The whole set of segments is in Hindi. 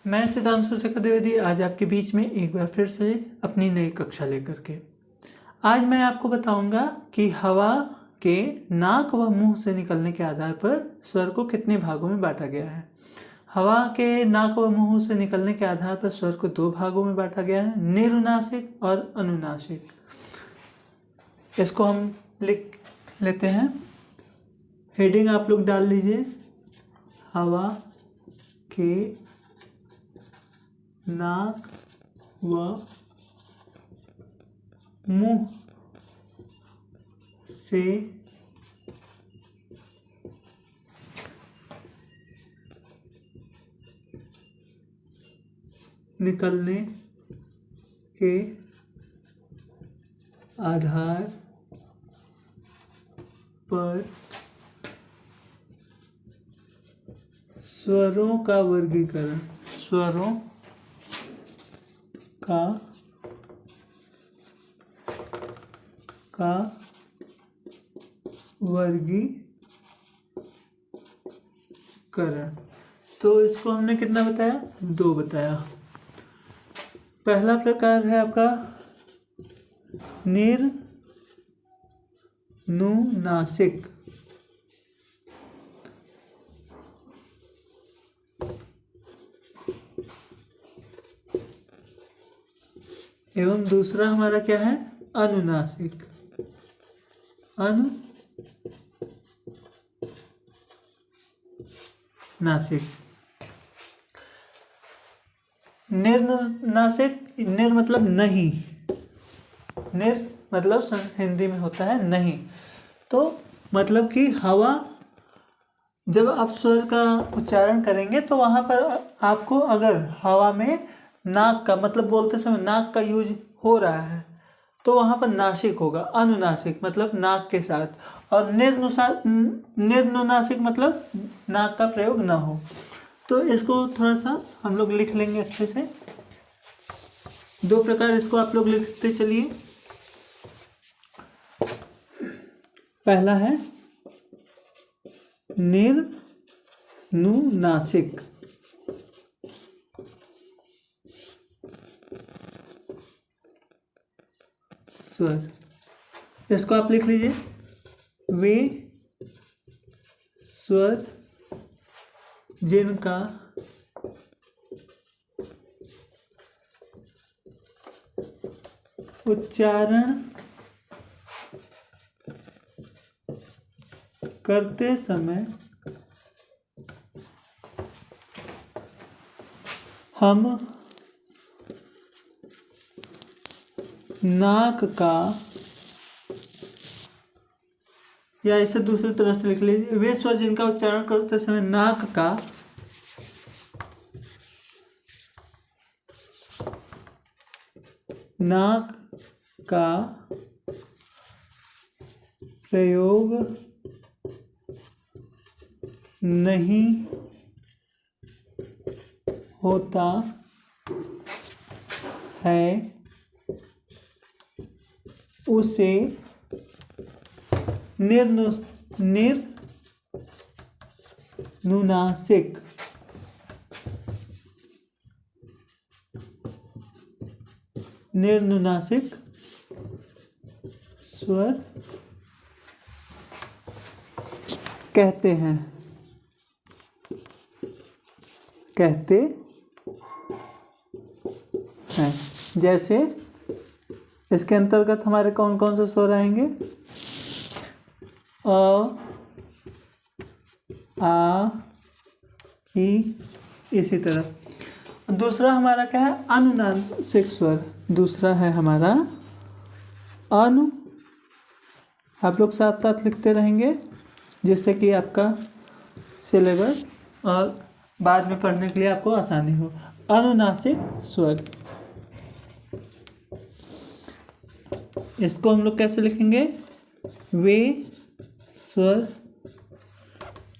मैं सिद्धांशु शेखर द्विवेदी आज आपके बीच में एक बार फिर से अपनी नई कक्षा लेकर के। आज मैं आपको बताऊंगा कि हवा के नाक व मुंह से निकलने के आधार पर स्वर को कितने भागों में बांटा गया है। हवा के नाक व मुंह से निकलने के आधार पर स्वर को दो भागों में बांटा गया है, निरुनासिक और अनुनासिक। इसको हम लिख लेते हैं। हेडिंग आप लोग डाल लीजिए, हवा के नाक व मुंह से निकलने के आधार पर स्वरों का वर्गीकरण, स्वरों का वर्गीकरण। तो इसको हमने कितना बताया? दो बताया। पहला प्रकार है आपका निर्नुनासिक, एवं दूसरा हमारा क्या है? अनुनासिक। अनुनासिक। निर्नुनासिक, निर मतलब नहीं, निर मतलब हिंदी में होता है नहीं। तो मतलब कि हवा, जब आप स्वर का उच्चारण करेंगे तो वहाँ पर आपको अगर हवा में नाक का मतलब बोलते समय नाक का यूज हो रहा है तो वहाँ पर नासिक होगा। अनुनासिक मतलब नाक के साथ, और निर्नुनासिक मतलब नाक का प्रयोग ना हो। तो इसको थोड़ा सा हम लोग लिख लेंगे अच्छे से। दो प्रकार इसको आप लोग लिखते चलिए। पहला है निर्नुनासिक, स्वर। इसको आप लिख लीजिए, वे स्वर जिनका उच्चारण करते समय हम नाक का, या इसे दूसरी तरह से लिख लीजिए, वे स्वर जिनका उच्चारण करते समय नाक का प्रयोग नहीं होता है उसे निर्नुनासिक स्वर कहते हैं। जैसे इसके अंतर्गत हमारे कौन कौन से स्वर आएंगे? अ, आ, ई, इसी तरह। दूसरा हमारा क्या है? अनुनासिक स्वर। दूसरा है हमारा अनु। आप लोग साथ साथ लिखते रहेंगे जिससे कि आपका सिलेबस और बाद में पढ़ने के लिए आपको आसानी हो। अनुनासिक स्वर, इसको हम लोग कैसे लिखेंगे? वे स्वर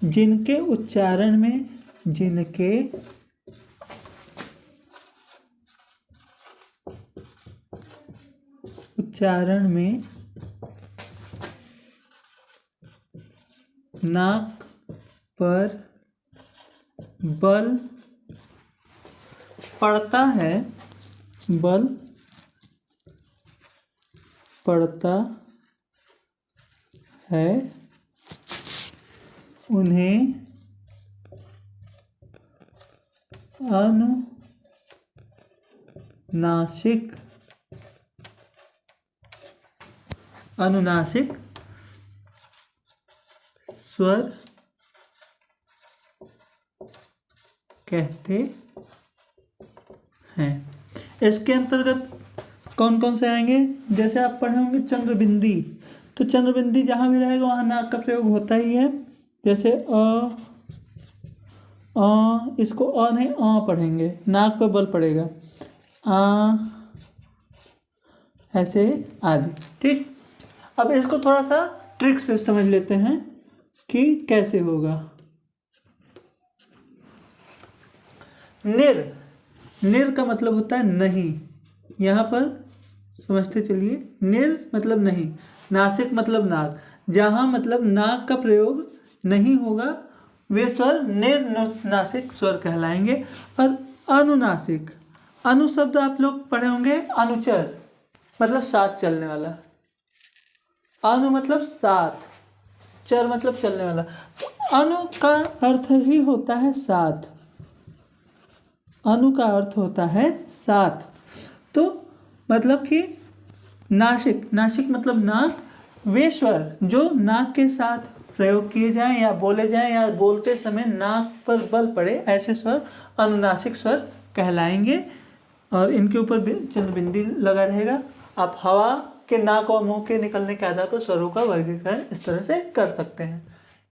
जिनके उच्चारण में नाक पर बल पड़ता है, बल पड़ता है, उन्हें अनुनासिक स्वर कहते हैं। इसके अंतर्गत कौन कौन से आएंगे? जैसे आप पढ़े होंगे चंद्रबिंदी, तो चंद्रबिंदी जहाँ भी रहेगा वहाँ नाक का प्रयोग होता ही है। जैसे इसको नहीं पढ़ेंगे, नाक पर बल पड़ेगा, ऐसे आदि। ठीक, अब इसको थोड़ा सा ट्रिक से समझ लेते हैं कि कैसे होगा। निर का मतलब होता है नहीं, यहाँ पर समझते चलिए। निर मतलब नहीं, नासिक मतलब नाक, जहाँ मतलब नाक का प्रयोग नहीं होगा वे स्वर निर्नासिक स्वर कहलाएंगे। और अनुनासिक, अनु शब्द आप लोग पढ़े होंगे, अनुचर मतलब साथ चलने वाला, अनु मतलब साथ, चर मतलब चलने वाला। तो अनु का अर्थ ही होता है साथ, अनु का अर्थ होता है साथ। तो मतलब कि नासिक मतलब नाक, वे स्वर जो नाक के साथ प्रयोग किए जाएं या बोले जाएं या बोलते समय नाक पर बल पड़े, ऐसे स्वर अनुनासिक स्वर कहलाएंगे। और इनके ऊपर चंद्रबिंदी लगा रहेगा। आप हवा के नाक और मुंह के निकलने के आधार पर स्वरों का वर्गीकरण इस तरह से कर सकते हैं।